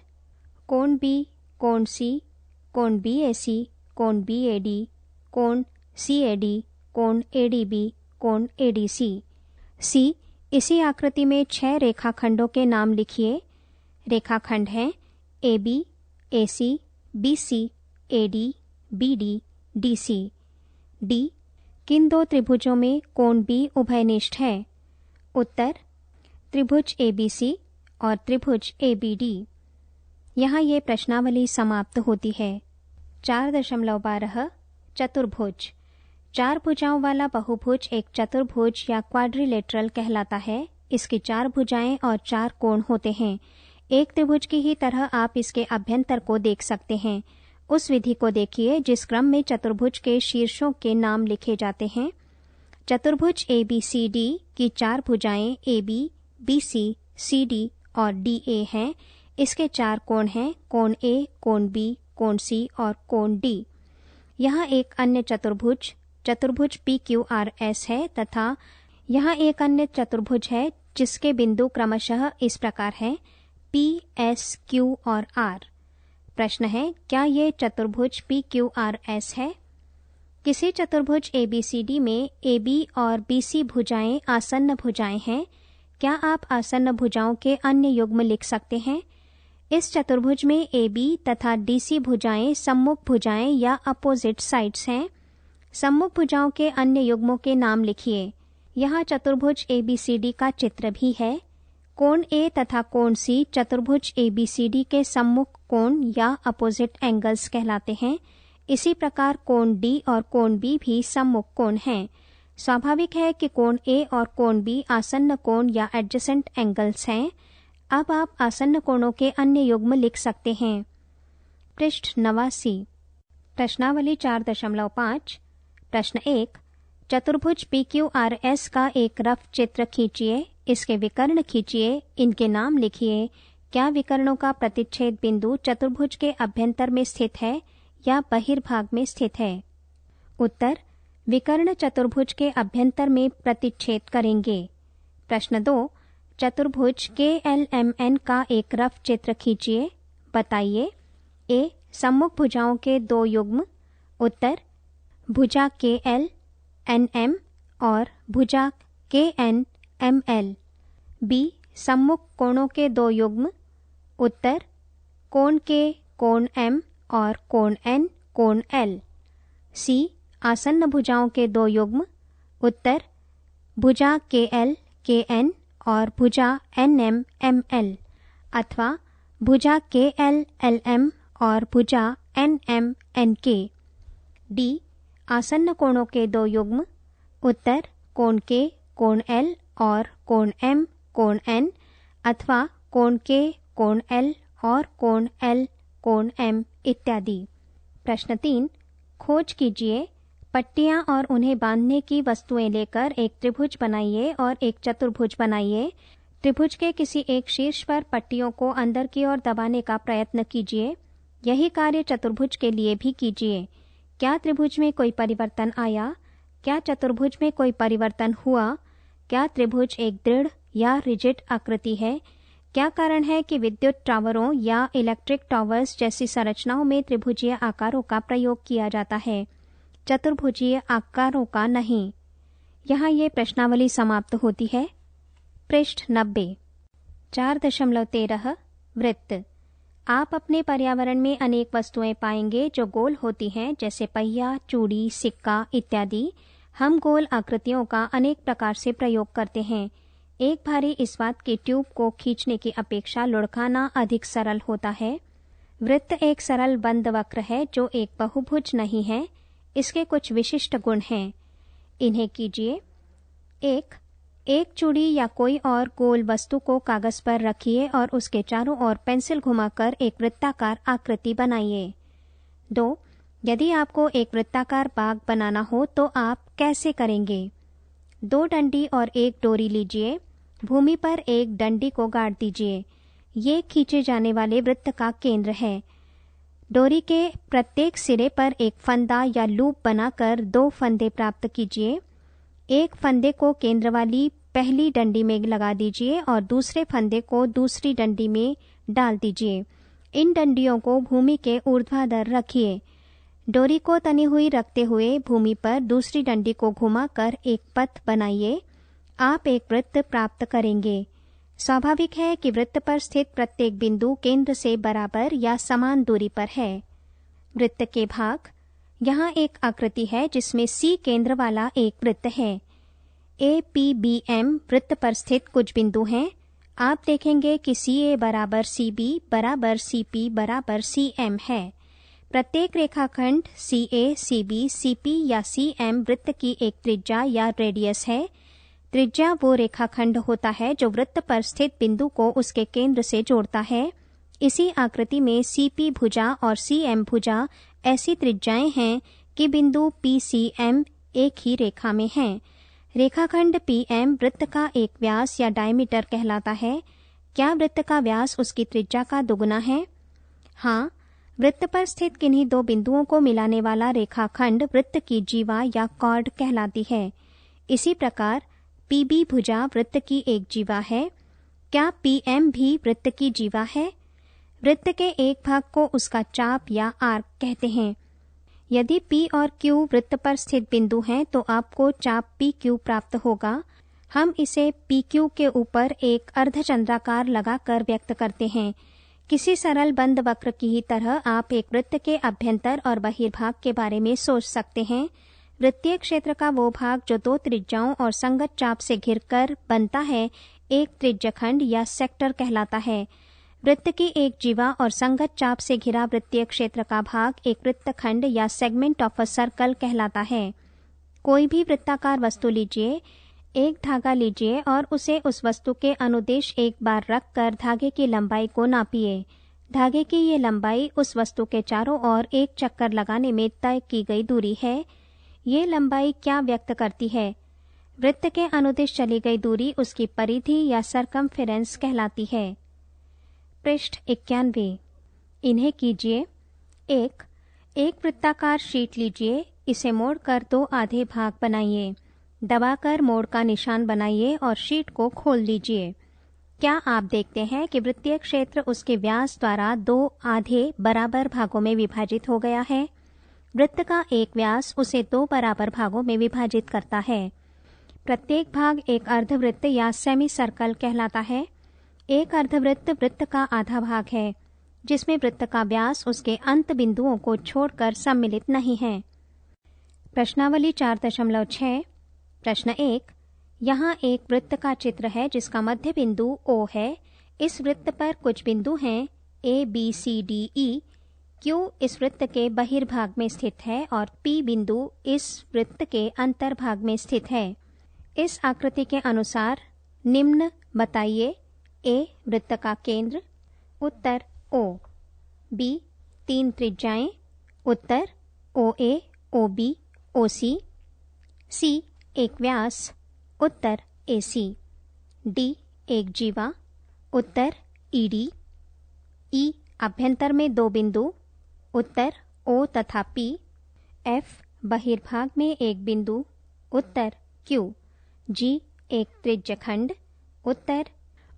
कोण B, कोण C, कोण BAC, कोण BAD, कोण CAD, कोण ADB, कोण ADC। C इसी आकृति में 6 रेखाखंडों के नाम लिखिए। रेखाखंड हैं AB, AC, BC, AD, BD, DC। D किन 2 त्रिभुजों में कोण B उभयनिष्ठ है? उत्तर त्रिभुज ABC और त्रिभुज ABD। यहाँ ये प्रश्नावली समाप्त होती है। 4.12 चतुर्भुज। 4 भुजाओं वाला बहुभुज एक चतुर्भुज या क्वाड्रिलेटरल कहलाता है। इसकी 4 भुजाएं और 4 कोण होते हैं। एक त्रिभुज की ही तरह आप इसके अभ्यंतर को देख सकते हैं। उस विधि को देखिए जिस क्रम में चतुर्भुज के शीर्षों के नाम लिखे जाते हैं। चतुर्भुज ABCD की 4 भुजाएं AB, BC, CD और DA हैं। इसके 4 कोण हैं, कोण A, कोण B, कोण C और कोण D। यहाँ एक अन्य चतुर्भुज चतुर्भुज PQRS है तथा यहाँ एक अन्य चतुर्भुज है जिसके बिंदु क्रमशः इस प्रकार हैं P, S, Q और R। प्रश्न है, क्या ये चतुर्भुज PQRS है? किसी चतुर्भुज ABCD में AB और BC भुजाएं आसन्न भुजाएं हैं। क्या आप आसन्न भुजाओं के अन्य युग्म लिख सकते हैं? इस चतुर्भुज में AB तथा DC भुजाएं सम्मुख भुजाएं या अपोजिट साइड्स हैं। सम्मुख भुजाओं के अन्य युग्मों के नाम लिखिए। यहाँ चतुर्भुज ABCD का चित्र भी है। कोण A तथा कोण C चतुर्भुज ABCD के सम्मुख कोण या अपोजिट एंगल्स कहलाते हैं। इसी प्रकार कोण D और कोण B भी सम्मुख कोण हैं। स्वाभाविक है कि कोण A और कोण B आसन्न कोण या एडजेसेंट एंगल्स हैं। अब आप आसन्न कोणों के अन्य युग्म लिख सकते हैं। पृष्ठ 89। प्रश्नावली 4.5। प्रश्न 1। चतुर्भुज PQRS का एक रफ चित्र खींचिए। इसके विकर्ण खींचिए। इनके नाम लिखिए। क्या विकर्णों का प्रतिच्छेद बिंदु चतुर्भुज के अभ्यंतर में स्थित है या बहिर्भाग में स्थित है? उत्तर विकर्ण चतुर्भुज के अभ्यंतर में प्रतिच्छेद करेंगे। प्रश्न 2। चतुर्भुज KLMN का एक रफ चित्र खींचिए। बताइए। A सम्मुख भुजाओं के 2 युग्म। उत्तर भुजा KL NM और भुजा KN ML। B सम्मुख कोणों के 2 युग्म। उत्तर कोण K कोण M और कोण N कोण L। C आसन्न भुजाओं के 2 युग्म। उत्तर भुजा KL KN और भुजा NM ML अथवा भुजा KL LM और भुजा NM NK। D आसन्न कोणों के दो युग्म। उत्तर कोण K, कोण L और कोण M, कोण N, अथवा कोण K, कोण L और कोण L, कोण M इत्यादि। प्रश्न 3, खोज कीजिए। पट्टियां और उन्हें बांधने की वस्तुएं लेकर एक त्रिभुज बनाइए और एक चतुर्भुज बनाइए। त्रिभुज के किसी एक शीर्ष पर पट्टियों को अंदर की ओर दबाने का प्रयत्न कीजिए। यही कार्य चतुर्भुज के लिए भी कीजिए। क्या त्रिभुज में कोई परिवर्तन आया? क्या चतुर्भुज में कोई परिवर्तन हुआ? क्या त्रिभुज एक दृढ़ या रिजिड आकृति है? क्या कारण है कि विद्युत टावरों या इलेक्ट्रिक टावर्स जैसी संरचनाओं में त्रिभुजीय आकारों का प्रयोग किया जाता है, चतुर्भुजीय आकारों का नहीं? यहाँ ये प्रश्नावली समाप्त होती है। पृष्ठ 90। 4.13 वृत्त। आप अपने पर्यावरण में अनेक वस्तुएं पाएंगे जो गोल होती हैं, जैसे पहिया, चूड़ी, सिक्का इत्यादि। हम गोल आकृतियों का अनेक प्रकार से प्रयोग करते हैं। एक भारी इस्पात की ट्यूब को खींचने की अपेक्षा लुढ़काना अधिक सरल होता है। वृत्त एक सरल बंद वक्र है जो एक बहुभुज नहीं है। इसके कुछ विशिष्ट गुण हैं। इन्हें कीजिए। एक चूड़ी या कोई और गोल वस्तु को कागज पर रखिए और उसके चारों ओर पेंसिल घुमाकर एक वृत्ताकार आकृति बनाइए। 2, यदि आपको एक वृत्ताकार बाग बनाना हो तो आप कैसे करेंगे? 2 डंडी और एक डोरी लीजिए। भूमि पर एक डंडी को गाड़ दीजिए। ये खींचे जाने वाले वृत्त का केंद्र है। डोरी के प्रत्येक सिरे पर एक फंदा या लूप बनाकर 2 फंदे प्राप्त कीजिए। एक फंदे को केंद्र वाली पहली डंडी में लगा दीजिए और दूसरे फंदे को दूसरी डंडी में डाल दीजिए। इन डंडियों को भूमि के ऊर्ध्वाधर रखिए। डोरी को तनी हुई रखते हुए भूमि पर दूसरी डंडी को घुमाकर एक पथ बनाइए। आप एक वृत्त प्राप्त करेंगे। स्वाभाविक है कि वृत्त पर स्थित प्रत्येक बिंदु केंद्र से बराबर या समान दूरी पर है। वृत्त के भाग। यहाँ एक आकृति है जिसमें C केंद्र वाला एक वृत्त है। APBM वृत्त पर स्थित कुछ बिंदु हैं। आप देखेंगे कि CA बराबर CB बराबर CP बराबर CM है। प्रत्येक रेखाखंड CA, CB, CP या CM वृत्त की एक त्रिज्या या रेडियस है। त्रिज्या वो रेखाखंड होता है जो वृत्त पर स्थित बिंदु को उसके केंद्र से जोड़ता है। इसी आकृति में CP भुजा और CM भुजा ऐसी त्रिज्याएं हैं कि बिंदु PCM एक ही रेखा में हैं। रेखाखंड PM वृत्त का एक व्यास या डायमीटर कहलाता है। क्या वृत्त का व्यास उसकी त्रिज्या का दुगुना है? हाँ। वृत्त पर स्थित किन्हीं 2 बिंदुओं को मिलाने वाला रेखाखंड वृत्त की जीवा या कॉर्ड कहलाती है। इसी प्रकार PB भुजा वृत्त की एक जीवा है। क्या PM भी वृत्त की जीवा है? वृत्त के एक भाग को उसका चाप या आर्क कहते हैं। यदि P और Q वृत्त पर स्थित बिंदु हैं तो आपको चाप PQ प्राप्त होगा। हम इसे PQ के ऊपर एक अर्धचंद्राकार लगाकर व्यक्त करते हैं। किसी सरल बंद वक्र की ही तरह आप एक वृत्त के अभ्यंतर और बहिर्भाग के बारे में सोच सकते हैं। वृत्तीय क्षेत्र का वो भाग जो 2 त्रिज्याओं और संगत चाप से घिरकर बनता है, एक त्रिज्यखंड या सेक्टर कहलाता है। वृत्त की एक जीवा और संगत चाप से घिरा वृत्तीय क्षेत्र का भाग एक वृत्तखंड या सेगमेंट ऑफ अ सर्कल कहलाता है। कोई भी वृत्ताकार वस्तु लीजिए, एक धागा लीजिए और उसे उस वस्तु के अनुदेश एक बार रखकर धागे की लंबाई को नापिए। धागे की ये लंबाई उस वस्तु के चारों ओर एक चक्कर लगाने में तय की गई दूरी है। ये लंबाई क्या व्यक्त करती है? वृत्त के अनुदिश चली गई दूरी उसकी परिधि या सरकमफेरेंस कहलाती है। पृष्ठ 91। इन्हें कीजिए। एक वृत्ताकार शीट लीजिए। इसे मोड़कर 2 आधे भाग बनाइए। दबाकर मोड़ का निशान बनाइए और शीट को खोल लीजिए। क्या आप देखते हैं कि वृत्तीय क्षेत्र उसके व्यास द्वारा 2 आधे बराबर भागों में विभाजित हो गया है? वृत्त का एक व्यास उसे 2 बराबर भागों में विभाजित करता है। प्रत्येक भाग एक अर्धवृत्त या सेमी सर्कल कहलाता है। एक अर्धवृत्त वृत्त का आधा भाग है, जिसमें वृत्त का व्यास उसके अंत बिंदुओं को छोड़कर सम्मिलित नहीं है। प्रश्नावली 4.6। प्रश्न 1। यहाँ एक वृत्त का चित्र है जिसका मध्य बिंदु O है। इस वृत्त पर कुछ बिंदु हैं A, B, C, D, E। Q इस वृत्त के बहिर्भाग में स्थित है और P बिंदु इस वृत्त के अंतर्भाग में स्थित है। इस आकृति के अनुसार निम्न बताइए। A वृत्त का केंद्र, उत्तर O। B 3 त्रिज्याएं, उत्तर OA, OB, OC। C एक व्यास, उत्तर AC। D एक जीवा, उत्तर ED। E अभ्यंतर में 2 बिंदु, उत्तर O तथा P। F बहिर्भाग में एक बिंदु, उत्तर Q। G एक त्रिज्यखंड, उत्तर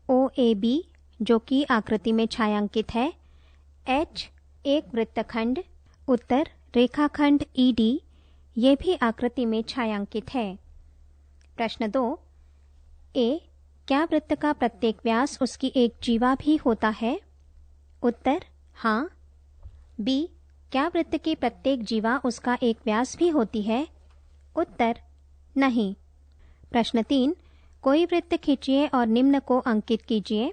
OAB जो कि आकृति में छायांकित है। H एक वृत्तखंड, उत्तर रेखाखंड ED, ये भी आकृति में छायांकित है। प्रश्न 2। A क्या वृत्त का प्रत्येक व्यास उसकी एक जीवा भी होता है? उत्तर हाँ। B क्या वृत्त की प्रत्येक जीवा उसका एक व्यास भी होती है? उत्तर नहीं। प्रश्न 3। कोई वृत्त खींचिए और निम्न को अंकित कीजिए।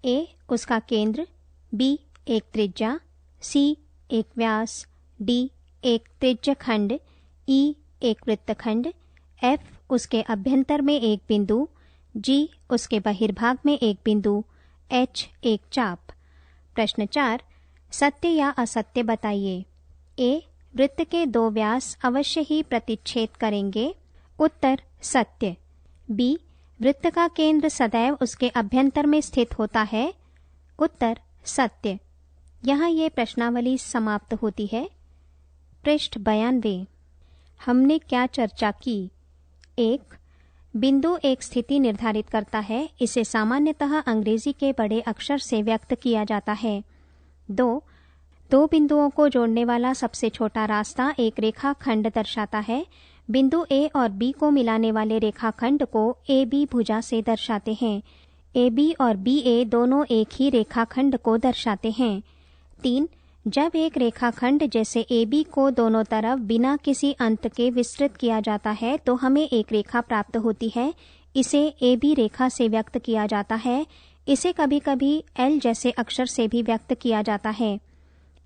A उसका केंद्र, B एक त्रिज्या, C एक व्यास, D एक त्रिज्यखंड, E एक वृत्तखंड, F उसके अभ्यंतर में एक बिंदु, G उसके बहिर्भाग में एक बिंदु, H एक चाप। प्रश्न 4। सत्य या असत्य बताइए। A वृत्त के 2 व्यास अवश्य ही प्रतिच्छेद करेंगे, उत्तर सत्य। B वृत्त का केंद्र सदैव उसके अभ्यंतर में स्थित होता है, उत्तर सत्य। यहाँ ये प्रश्नावली समाप्त होती है। पृष्ठ 92। हमने क्या चर्चा की? 1. बिंदु एक स्थिति निर्धारित करता है, इसे सामान्यतः अंग्रेजी के बड़े अक्षर से व्यक्त किया जाता है। 2 बिंदुओं को जोड़ने वाला सबसे छोटा रास्ता एक रेखाखंड दर्शाता है। बिंदु A और B को मिलाने वाले रेखाखंड को AB भुजा से दर्शाते हैं। AB और BA दोनों एक ही रेखाखंड को दर्शाते हैं। 3. जब एक रेखाखंड जैसे AB को दोनों तरफ बिना किसी अंत के विस्तृत किया जाता है तो हमें एक रेखा प्राप्त होती है। इसे AB रेखा से व्यक्त किया जाता है। इसे कभी कभी L जैसे अक्षर से भी व्यक्त किया जाता है।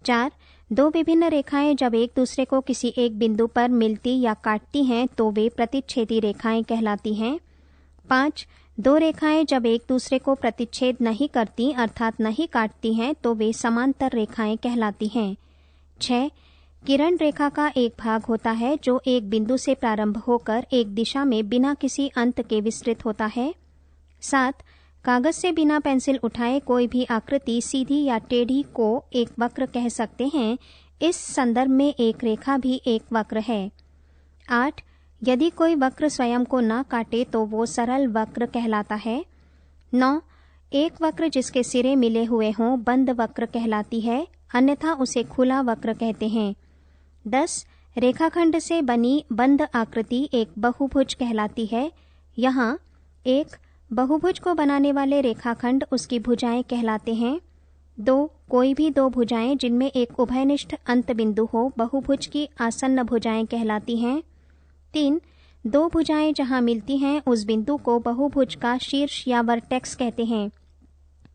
4. 2 विभिन्न रेखाएं जब एक दूसरे को किसी एक बिंदु पर मिलती या काटती हैं तो वे प्रतिच्छेदी रेखाएं कहलाती हैं। 5. 2 रेखाएं जब एक दूसरे को प्रतिच्छेद नहीं करती अर्थात नहीं काटती हैं तो वे समांतर रेखाएं कहलाती हैं। 6. किरण रेखा का एक भाग होता है जो एक बिंदु से प्रारंभ होकर एक दिशा में बिना किसी अंत के विस्तृत होता है। 7. कागज से बिना पेंसिल उठाए कोई भी आकृति सीधी या टेढ़ी को एक वक्र कह सकते हैं। इस संदर्भ में एक रेखा भी एक वक्र है। 8. यदि कोई वक्र स्वयं को न काटे तो वो सरल वक्र कहलाता है। 9. एक वक्र जिसके सिरे मिले हुए हों बंद वक्र कहलाती है, अन्यथा उसे खुला वक्र कहते हैं। 10. रेखाखंड से बनी बंद आकृति एक बहुभुज कहलाती है। यहाँ एक बहुभुज को बनाने वाले रेखाखंड उसकी भुजाएं कहलाते हैं। 2. कोई भी 2 भुजाएं जिनमें एक उभयनिष्ठ अंत बिंदु हो बहुभुज की आसन्न भुजाएं कहलाती हैं। 3. 2 भुजाएं जहां मिलती हैं उस बिंदु को बहुभुज का शीर्ष या वर्टेक्स कहते हैं।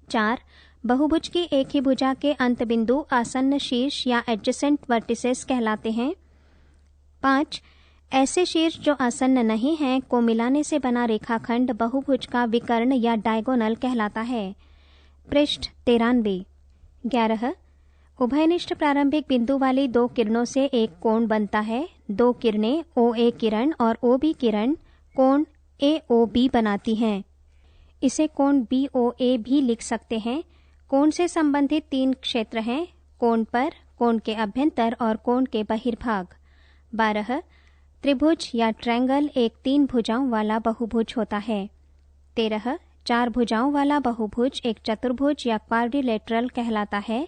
4. बहुभुज की एक ही भुजा के अंत बिंदु आसन्न शीर्ष या एडजेसेंट वर्टिसेस कहलाते हैं। 5. ऐसे शीर्ष जो आसन्न नहीं हैं को मिलाने से बना रेखाखंड बहुभुज का विकर्ण या डायगोनल कहलाता है। पृष्ठ 93। 11. उभयनिष्ठ प्रारंभिक बिंदु वाली 2 किरणों से एक कोण बनता है। 2 किरणें OA किरण और OB किरण कोण AOB बनाती हैं। इसे कोण BOA भी लिख सकते हैं। कोण से संबंधित 3 क्षेत्र हैं, कोण पर, कोण के अभ्यंतर और कोण के बहिर्भाग। 12. त्रिभुज या ट्रायंगल एक 3 भुजाओं वाला बहुभुज होता है। 13. 4 भुजाओं वाला बहुभुज एक चतुर्भुज या क्वाड्रिलेटरल कहलाता है।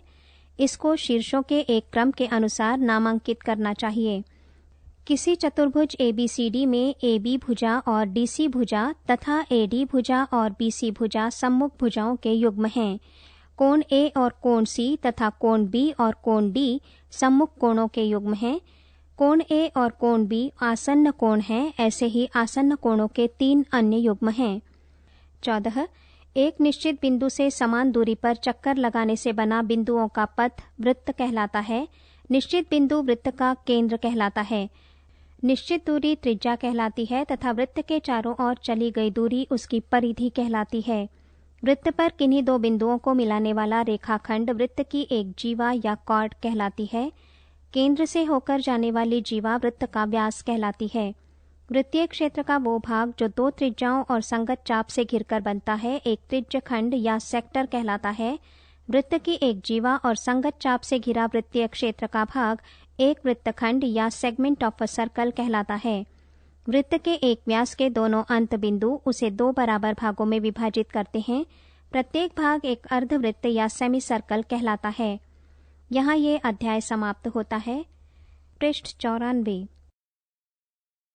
इसको शीर्षों के एक क्रम के अनुसार नामांकित करना चाहिए। किसी चतुर्भुज ABCD में AB भुजा और DC भुजा तथा AD भुजा और BC भुजा सम्मुख भुजाओं के युग्म हैं। कोण A और कोण C तथा कोण B और कोण D सम्मुख कोणों के युग्म हैं। कोण A और कोण B आसन्न कोण हैं, ऐसे ही आसन्न कोणों के 3 अन्य युग्म हैं। 14. एक निश्चित बिंदु से समान दूरी पर चक्कर लगाने से बना बिंदुओं का पथ वृत्त कहलाता है। निश्चित बिंदु वृत्त का केंद्र कहलाता है। निश्चित दूरी त्रिज्या कहलाती है तथा वृत्त के चारों ओर चली गई दूरी उसकी परिधि कहलाती है। वृत्त पर किन्हीं दो बिंदुओं को मिलाने वाला रेखाखंड वृत्त की एक जीवा या कॉर्ड कहलाती है। केंद्र से होकर जाने वाली जीवा वृत्त का व्यास कहलाती है। वृत्तीय क्षेत्र का वो भाग जो दो त्रिज्याओं और संगत चाप से घिरकर बनता है एक त्रिज्यखंड या सेक्टर कहलाता है। वृत्त की एक जीवा और संगत चाप से घिरा वृत्तीय क्षेत्र का भाग एक वृत्तखंड या सेगमेंट ऑफ अ सर्कल कहलाता है। वृत्त के एक व्यास के दोनों अंत बिंदु उसे दो बराबर भागों में विभाजित करते हैं। प्रत्येक भाग एक अर्धवृत्त या सेमी सर्कल कहलाता है। यहाँ ये अध्याय समाप्त होता है। पृष्ठ 94।